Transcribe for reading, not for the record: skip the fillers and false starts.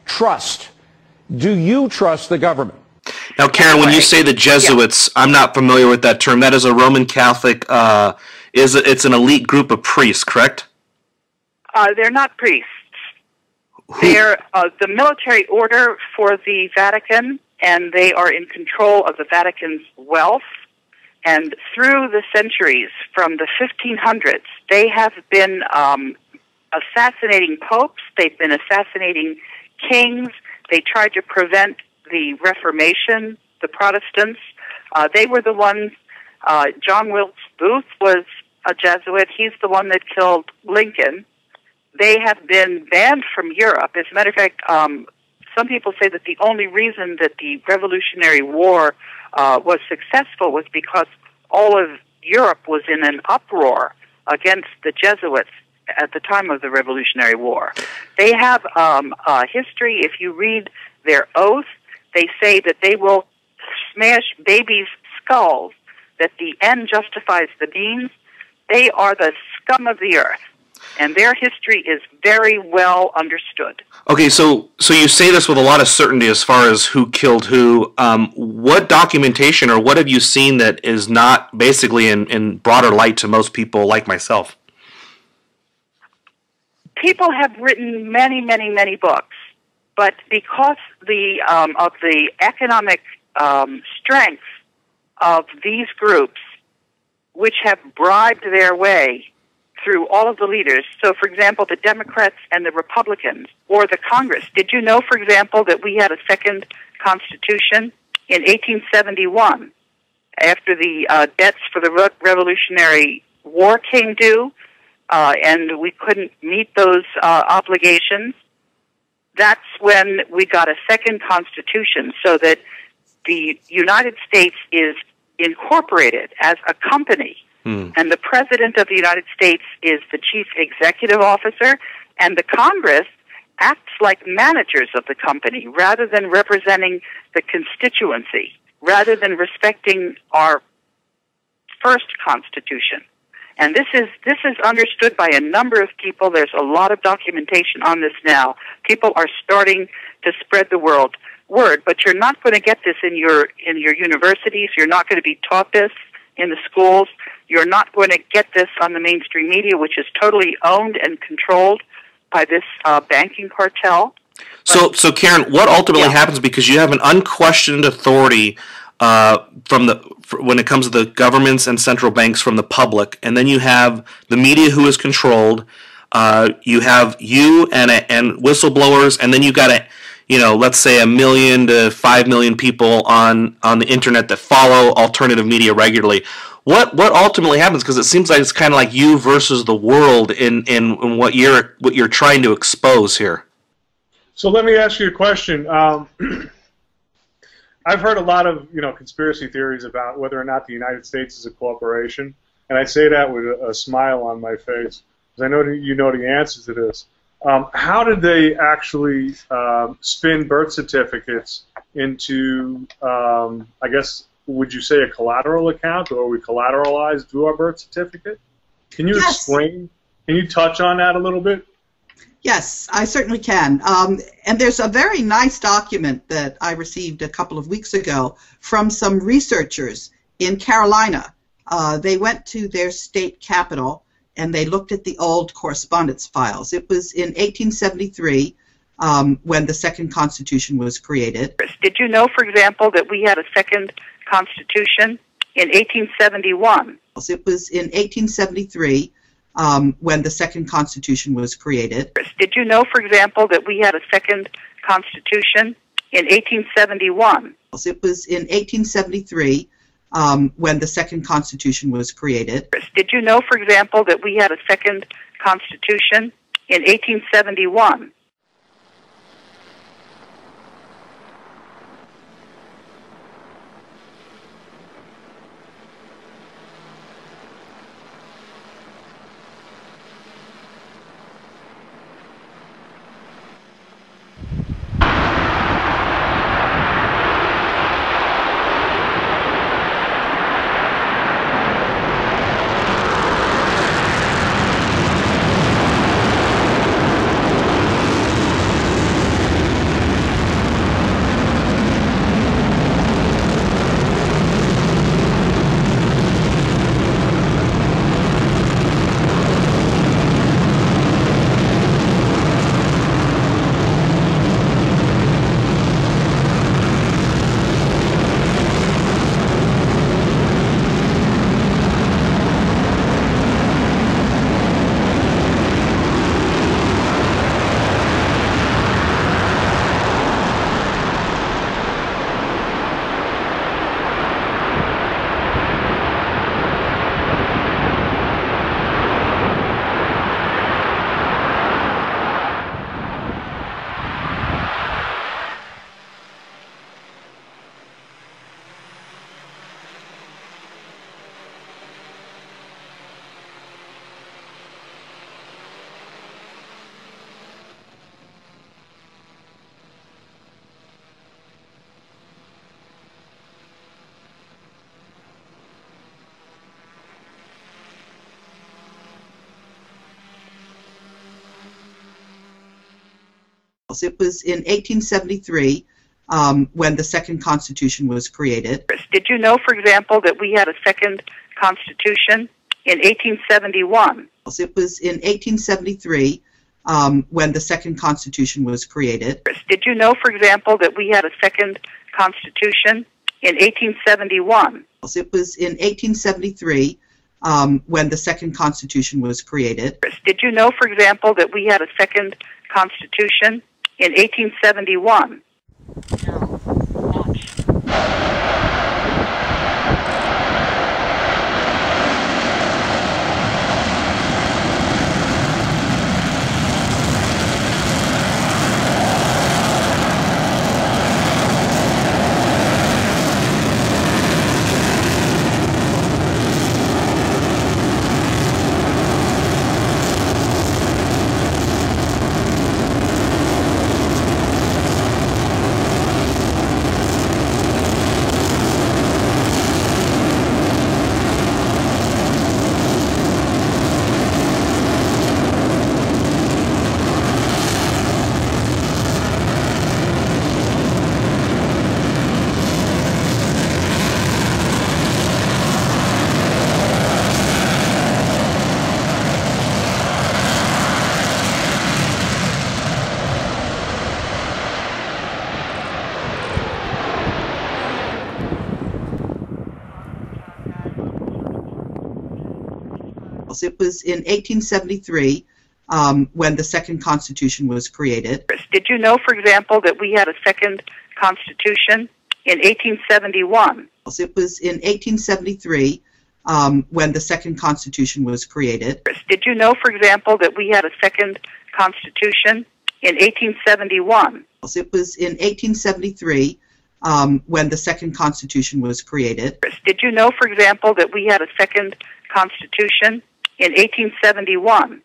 trust. Do you trust the government? Now, Karen, when you say the Jesuits, I'm not familiar with that term. That is a Roman Catholic, it's an elite group of priests, correct? They're not priests. They're the military order for the Vatican, and they are in control of the Vatican's wealth. And through the centuries, from the 1500s, they have been assassinating popes. They've been assassinating kings. They tried to prevent the Reformation, the Protestants. They were the ones, John Wilkes Booth was a Jesuit. He's the one that killed Lincoln. They have been banned from Europe. As a matter of fact, some people say that the only reason that the Revolutionary War was successful was because all of Europe was in an uproar against the Jesuits at the time of the Revolutionary War. They have a history. If you read their oath, they say that they will smash babies' skulls, that the end justifies the means. They are the scum of the earth, and their history is very well understood. Okay, so you say this with a lot of certainty as far as who killed who. What documentation or what have you seen that is not basically in broader light to most people like myself? People have written many, many, many books, but because of the economic strength of these groups, which have bribed their way through all of the leaders. So, for example, the Democrats and the Republicans, or the Congress. Did you know, for example, that we had a second Constitution in 1871 after the debts for the Revolutionary War came due, and we couldn't meet those obligations? That's when we got a second Constitution, so that the United States is incorporated as a company, and the President of the United States is the chief executive officer, and the Congress acts like managers of the company rather than representing the constituency, rather than respecting our first Constitution. And this is understood by a number of people. There's a lot of documentation on this now. People are starting to spread the word, but you're not going to get this in your universities. You're not going to be taught this in the schools. You're not going to get this on the mainstream media, which is totally owned and controlled by this banking cartel. So Karen, what ultimately happens, because you have an unquestioned authority when it comes to the governments and central banks from the public, and then you have the media who is controlled. You have you and whistleblowers, and then you got let's say 1 million to 5 million people on the internet that follow alternative media regularly. What ultimately happens? Because it seems like it's kind of like you versus the world in what you're trying to expose here. So let me ask you a question. I've heard a lot of conspiracy theories about whether or not the United States is a corporation, and I say that with a smile on my face because I know you know the answers to this. How did they actually spin birth certificates into, I guess, would you say a collateral account, or are we collateralized through our birth certificate? Can you explain? Can you touch on that a little bit? Yes, I certainly can. And there's a very nice document that I received a couple of weeks ago from some researchers in Carolina. They went to their state capital and they looked at the old correspondence files. It was in 1873 when the second Constitution was created. Did you know, for example, that we had a second Constitution in 1871? It was in 1873 when the second Constitution was created. Did you know, for example, that we had a second Constitution in 1871? It was in 1873 when the second Constitution was created. Did you know, for example, that we had a second Constitution in 1871? It was in 1873 when the second Constitution was created. Did you know, for example, that we had a second Constitution in 1871? It was in 1873 when the second Constitution was created. Did you know, for example, that we had a second Constitution in 1871? It was in 1873 when the second Constitution was created. Did you know, for example, that we had a second Constitution in 1871? No, launch. It was in 1873 when the second Constitution was created. Did you know, for example, that we had a second Constitution in 1871? It was in 1873 when the second Constitution was created. Did you know, for example, that we had a second Constitution in 1871? It was in 1873 when the second Constitution was created. Did you know, for example, that we had a second Constitution in 1871?